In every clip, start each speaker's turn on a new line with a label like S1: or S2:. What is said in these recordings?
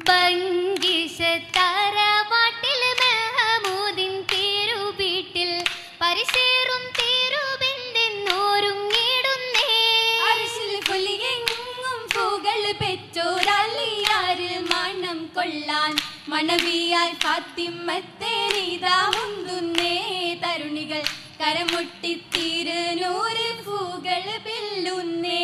S1: ബംഗീഷത്തറവാട്ടിൽ മെഹമൂദിൻ തിരുവീട്ടിൽ പരിശേറും തിരുബിന്ദെന്നോരുങ്ങിടുന്നേ.
S2: അർശിൽ പുലിയെങ്ങും പൂകൾ പെറ്റോരല്ലിയാരിൽ മണം കൊള്ളാൻ മണവിയാൽ ഫാത്തിമത്തേനിതാ മുന്തുന്നേ. തരുണികൾ കരമുട്ടിത്തിരുനൂറ് പൂകൾ പില്ലുന്നേ.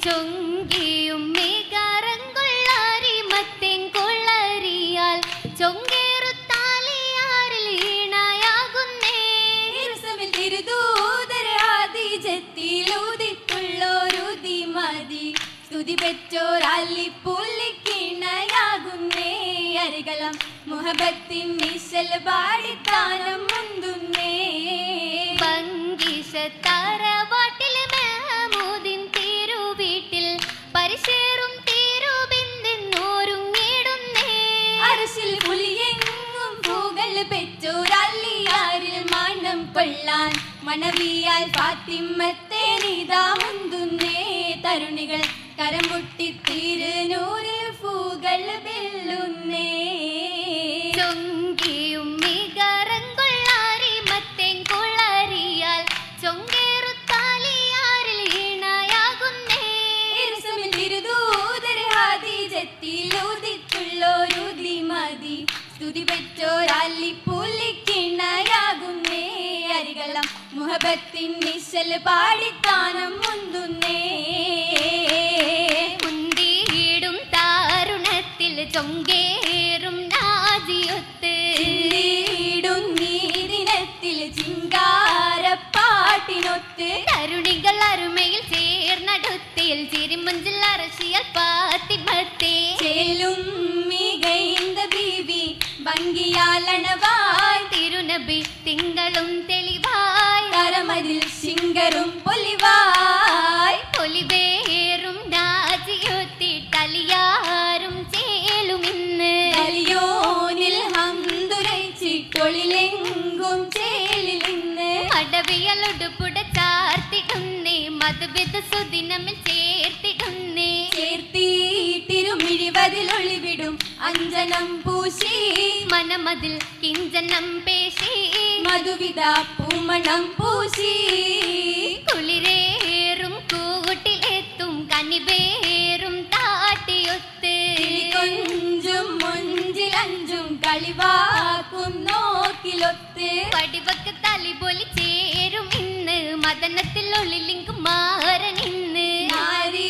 S1: ചൊങ്കിയും മികറങ്കൊള്ളാരിമത്തേൻ കൊള്ളരിയാൽ ചൊങ്കേറുത്താലിയാരിൽ ഈണയാകുന്നേ.
S2: ഇരുസമിൽ തിരുദൂതർ ആദിജത്തിലൂതിത്തുള്ളോരുതി മതി സ്തുതി പെറ്റോരല്ലിപ്പുള്ളിക്കിണയാകുന്നേ. അരികളം മുഹബത്തിൻ നിശൽ പാടിത്താനം മുന്തുന്നേ.
S1: ബംഗീഷത്തറവാട്ടിൽ മെഹമൂദിൻ തിരുവീട്ടിൽ പരിശേറും തിരുബിന്ദെന്നോരുങ്ങിടുന്നേ.
S2: അർശിൽ പുലിയെങ്ങും പൂകൾ പെറ്റോരല്ലിയാരിൽ മണം കൊള്ളാൻ മണവിയാൽ ഫാത്തിമത്തേനിതാ മുന്തുന്നേ. തരുണികൾ കരമുട്ടിത്തിരുനൂറ് പൂകൾ പില്ലുന്നേ.
S1: ചൊങ്കിയും മികറങ്കൊള്ളാരിമത്തേൻ കൊള്ളരിയാൽ ചൊങ്കേറുത്താലിയാരിൽ ഈണയാകുന്നേ.
S2: ഇരുസമിൽ തിരുദൂതർ ഹാദിജത്തിലൂതിത്തുള്ളോരുതി മതി സ്തുതി പെറ്റോരല്ലിപ്പുള്ളിക്കിണയാകുന്നേ. അരികളം മുഹബത്തിൻ നിശൽ പാടിത്താനം മുന്തുന്നേ.
S1: മുന്തിയിടും താരുണത്തിൽ ചൊങ്കേറും നാജിയൊത്ത്
S2: നീടും നീരിനത്തിൽ ചിങ്കാരപ്പാട്ടിനൊത്ത്
S1: തരുണികൾ അരുമയിൽ ചേർന്നടുത്തിൽ ചിരിമുഞ്ചിൽ അറശിയൽ ഫാത്തിമത്തേ.
S2: ചെല്ലും മികൈന്ത ബീവി ഭംഗിയാലണവായി
S1: തിരുനബി തിങ്കളും തെളിവായി
S2: കരമതിൽ ശിങ്കറും പൊലിവായി
S1: പൊലിവേറും രാജിയൊത്തിട്ടലിയാരും ചേലുമിന്ന്
S2: കലിയോനിൽ ഹന്തുരച്ചിട്ടൊളിലെങ്കും ചേലിലിന്ന്
S1: അടവിയലൊടുപുട ചാർത്തിടുന്നേ മധുബിദ് സുദിനമിൽ ചേർത്തിടുന്നേ.
S2: ചേർത്തിരുമിഴിവതിലൊളിവിടും അഞ്ജനം പൂശി
S1: മനമതിൽ കിഞ്ചനം പേശി
S2: മധുവിധ പൂമണം പൂശി
S1: കുളിരേറും കൂട്ടിലെത്തും കനിവേറും താട്ടിയൊത്ത്
S2: കൊഞ്ചും മുഞ്ചിലഞ്ചും കളിവാക്കും നോക്കിലൊത്ത്
S1: പടിവക്ക് തലിപൊലി ചേരും ഇന്ന് മദനത്തിൽ ഒളിലിങ്കും മാറനിന്ന്.
S2: നാരീ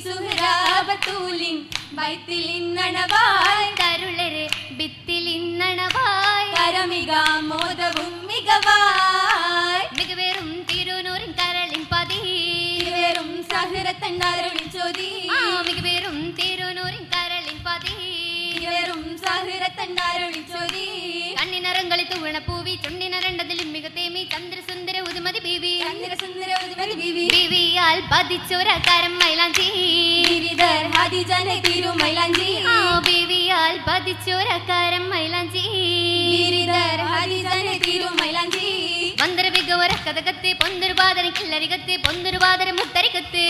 S2: സുഹ്റാബത്തൂലിൻ വൈത്തിലിന്നണവായി
S1: തരുളരെ ഭിത്തിലിന്നണവായി
S2: കരമിക മോദവും മികവായി
S1: മികവേറും തിരുനൂറിൻ കരളിൻ പതി
S2: ഇവരും സഹ്റത്തണ്ടാരൊളി ചോദി
S1: മികവേറും തിരുനൂറിൻ കരളിൻ പതി
S2: ഇവരും സഹ്റത്തണ്ടാരൊളി ചോദി
S1: കണ്ണിനറങ്ങളിൽ തൂവണ പൂവി ചുണ്ടിനരണ്ടതിലും മികത്തേമി ചന്ദ്രസുന്ദര ഉതുമതി ബീവി
S2: ചന്ദ്രസുന്ദര ഉദ്മതി ബീവി
S1: ബീവിയാൽ പതിച്ചൊരക്കാരം മൈലാഞ്ചി
S2: ബീവിധർ ഹദിജന തിരുമൈലാഞ്ചി
S1: ബീവിയാൽ പതിച്ചൊരക്കാരം മൈലാഞ്ചി
S2: ബീവിധർ ഹദിജന തിരുമൈലാഞ്ചി
S1: വന്ദര വിഗവര കഥകത്ത് പൊന്തൊരുപാതര കില്ലരികത്ത് പൊന്തൊരുപാതര മുത്തരികത്ത്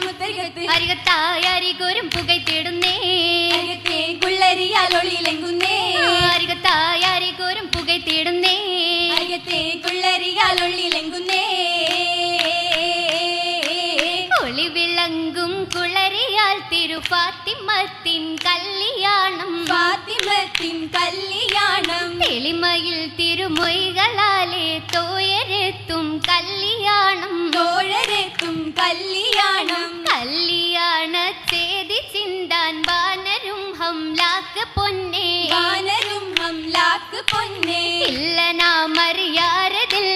S2: മുത്തരികത്ത്
S1: അരികത്തായ അരികോരും പുകை തേടുന്നേ.
S2: അരികത്തെ കുള്ളരിയാലൊളിയിലെങ്കുന്നേ
S1: അരികത്തായ അരികോരും പുകை തേടുന്നേ.
S2: അരികത്തെ കുള്ളരിയാലൊളിയിലെങ്കുന്നേ
S1: ഒളിവിളങ്ങും കുളരിയാൽ തിരുഫാത്തിമത്തിൻ കല്യാണം
S2: ഫാത്തിമത്തിൻ കല്യാണം
S1: തെളിമയിൽ തിരുമൊയ്കളാലെ തോയരെത്തും കല്യാണം
S2: തോഴരെത്തും കല്യാണം
S1: കല്യാണ ചേതി ചിന്താൻ ബാനരും ഹംലാക്ക് പൊന്നേ
S2: വാനരും ഹംലാക്ക് പൊന്നേ
S1: ഇല്ല നാമറിയാരതിൽ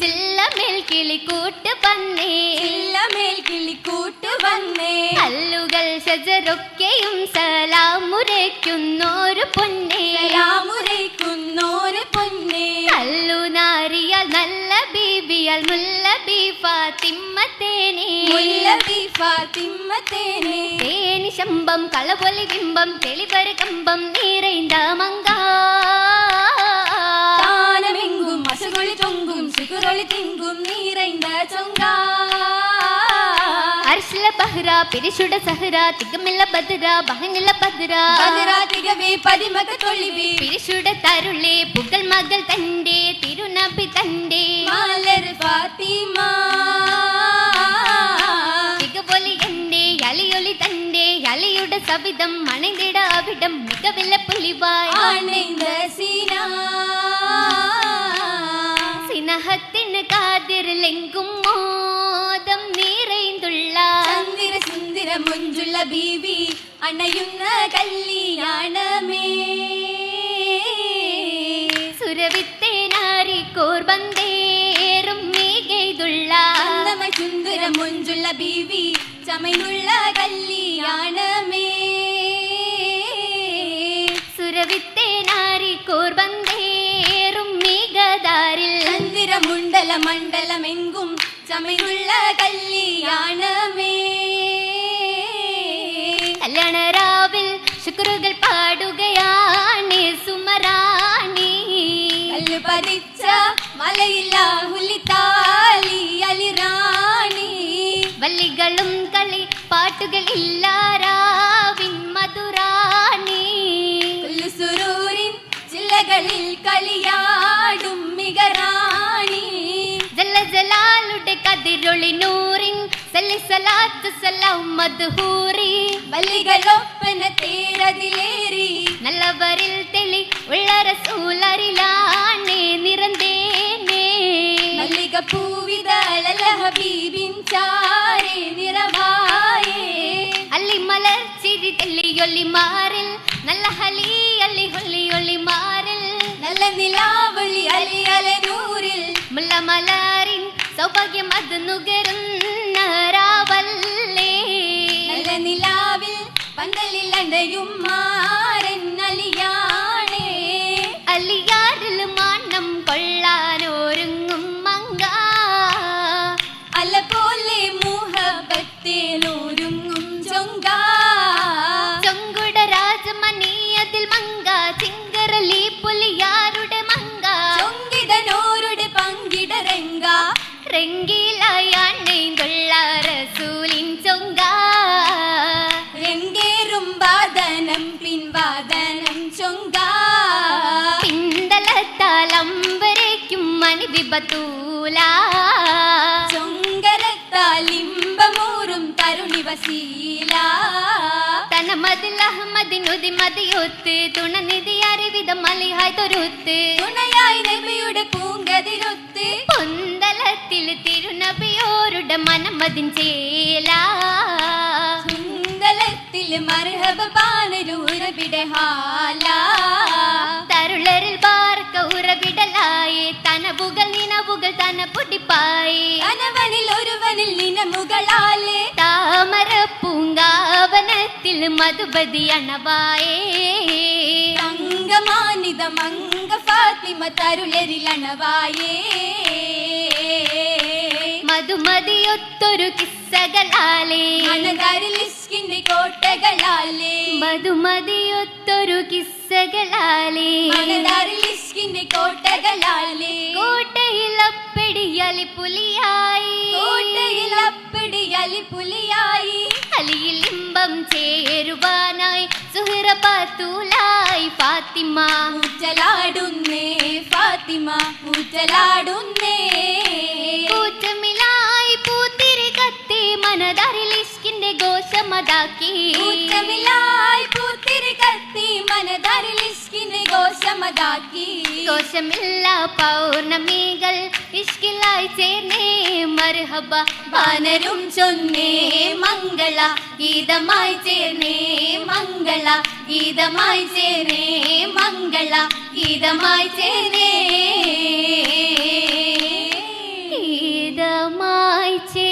S1: ചില്ലമേൽ കിളിക്കൂട്ട് വന്നേ
S2: ഇല്ലമേൽ കിളിക്കൂട്ട് വന്നേ
S1: കല്ലുകൾ ഷജറൊക്കെയും സലാമുരയ്ക്കുന്നോരു പൊന്നേ
S2: സലാമുരയ്ക്കുന്നോര് പൊന്നേ
S1: കല്ലുനാരിയാൽ നല്ല ബീബിയാൽ മുല്ല ബി ഫാത്തിമത്തേനെ
S2: മുല്ലബി ഫാത്തിമത്തേനെ
S1: തേനി ശമ്പം കളപൊലി ബിംബം തെളിവര് കമ്പം നിറൈந்த മങ്കാ
S2: താനമെങ്കും അശകുളി തൊങ്കും ശിഖുരൊളി തിങ്കും നിറൈந்த ചൊങ്കാ
S1: അർശില ബഹ്റ പിരിശുട സഹ്റ തികമില്ല ബദ്ര ബഹനില ബദ്ര
S2: ബദറ തികവേ പതിമക തൊളിവേ
S1: പിരിശുട തരുളേ പുകൾ മകൾ തന്റെ തിരുനബി തന്റെ
S2: മലർ ഫാത്തിമ
S1: തികപൊലി എന്റെ അലിയൊലി തന്റെ അലിയുടെ സവിധം അണൈந்திட അവിടം മികവില്ല പുലിവായ്
S2: അണൈந்த സീനാ
S1: സിനഹത്തിന് കാതിരിലെങ്കും മോദം നിറൈந்துள்ள
S2: ചന്ദ്ര സുന്ദര മുഞ്ചുള്ള ബീവി അണയുന്ന കല്യാണമേ
S1: സുരവിത്തേനാരി കോർബന്തേറും മികൈതുള്ള
S2: അന്നമ സുന്ദര മുഞ്ചുള്ള ബീവി ചമൈന്നുള്ള കല്യാണമേ
S1: സുരവിത്തേനാരി കോർബന്തേറും മികദാരിൽ
S2: ചന്ദ്ര മുണ്ടല മണ്ഡലമെങ്കും ചമൈന്നുള്ള കല്യാണമേ
S1: കല്യാണരാവിൽ ശുക്രുകൾ പാടുകയാണ് സുമറാണി
S2: കല്ല് പതിച്ച മലയില്ല ഹുലിത്താലി അലിറാണി
S1: വല്ലികളും കളി പാട്ടുകൾ ഇല്ലാരാവിൻ മധുറാണി
S2: സുരൂരിൻ ചില്ലകളിൽ കളിയാടും മികറാണി
S1: ജല്ല ജലാലുടെ കതിരൊളി നൂറിൻ സല്ലി സലാത്ത് സലാം മദ്ഹൂറി
S2: വല്ലികളൊപ്പന തേരതിലേറി
S1: നല്ലവരിൽ തെളി ഉള്ള റസൂലരിലാണേ നിറന്തേനേ
S2: മല്ലിക പൂവിതളല ഹബീബിൻ ചാരേ നിറവായേ
S1: അല്ലി മലർ ചിരി തെള്ളിയൊല്ലി മാറിൽ നല്ല ഹലി അല്ലി ഹൊല്ലി ഒള്ളി മാറിൽ
S2: നല്ല നിലാവളി അലി അലനൂരിൽ
S1: മുല്ല മലരിൻ സൗഭാഗ്യം അത് നുകരുന്ന രാവല്ലേ
S2: നല്ല നിലാവിൽ പന്തലിൽ അണ്ടയും മാറൻ അലിയാണേ
S1: അലിയാറിൽ മാണം കൊള്ളാനൊരുങ്ങും മങ്ക
S2: അല പോലെ മുഹബത്തേനൊരുങ്ങും ചൊങ്ക
S1: ചൊങ്കുട രാജമണിയതിൽ മങ്ക ചിങ്കറലി പുലിയാരുടെ മങ്ക
S2: ചൊങ്കിതനോരുടെ പങ്കിടരംഗ
S1: റെങ്കിലായി അണ്ണൈന്തുള്ള റസൂലിൻ ചൊങ്ക
S2: രംഗേറും വാദനം പിൻവാദനം ചൊങ്ക
S1: പിന്തലത്താലമ്പരയ്ക്കും മണിവിപത്തൂല
S2: ചൊങ്കരത്താലിമ്പമൂറും തരുണി വസീല
S1: തനമതിൽ അഹമ്മദിനുതി മതിയൊത്ത് തുണനിധി അറിവിധം മലിഹായ് തൊരുത്ത്
S2: തുണയായി നബിയുടെ പൂങ്കതിരൊത്ത്
S1: പൊന്തലത്തിൽ തിരുനബിയോരുടെ മനമതിൻ ചേല
S2: സുന്ദലത്തിൽ മർഹബ പാനരൂരവിടെ ഹാല
S1: തരുളരിൽ ബാർക്ക ഉറവിടലായി തനവുകൾ നിനവുകൾ തന പൊടിപ്പായി
S2: കനവനിൽ ഒരുവനിൽ നിനമുകളാലേ
S1: താമര പൂങ്കാവനത്തിൽ മധുപതി അണവായേ
S2: അംഗമാനിത മംഗ ഫാത്തിമ തരുളരിലണവായേ
S1: മധുമതിയൊത്തൊരു കിസ്സകളാലേ
S2: മണദാരിലിസ്കിന്റെ കോട്ടകളാലേ
S1: മധുമതിയൊത്തൊരു കിസ്സകളാലേ
S2: മണദാരിലിസ്കിന്റെ കോട്ടകളാലേ
S1: കോട്ടയിൽ അപ്പടിയലി പുലിയായി
S2: കോട്ടയിൽ അപ്പിടി അലി പുലിയായി
S1: അലിയിൽ ഇമ്പം ചേരുവാനായി സുഹറ പാത്തൂലായി ഫാത്തിമ
S2: ഊറ്റലാടുന്നേ ഫാത്തിമ ഊറ്റലാടുന്നേ
S1: കൂറ്റമിലായി പൂത്തിരി കത്തി മനതാരിൽ ഇഷ്കിന്റെ ഘോഷമതാക്കി
S2: ഊറ്റമിലായി പൂത്തിരി കത്തി മനദാരിലിസ്കിന്റെ ഘോഷമതാക്കി
S1: ഘോഷമില്ല പൗർണമികൾ ഇഷ്കിലായി ചേർന്നേ മർഹബ
S2: വാനരും ചൊന്നേ മംഗള ഗീതമായി ചേർന്നേ മംഗള ഗീതമായി ചേർന്നേ മംഗള ഗീതമായി ചേർന്നേ
S1: ഗീതമായി ചേ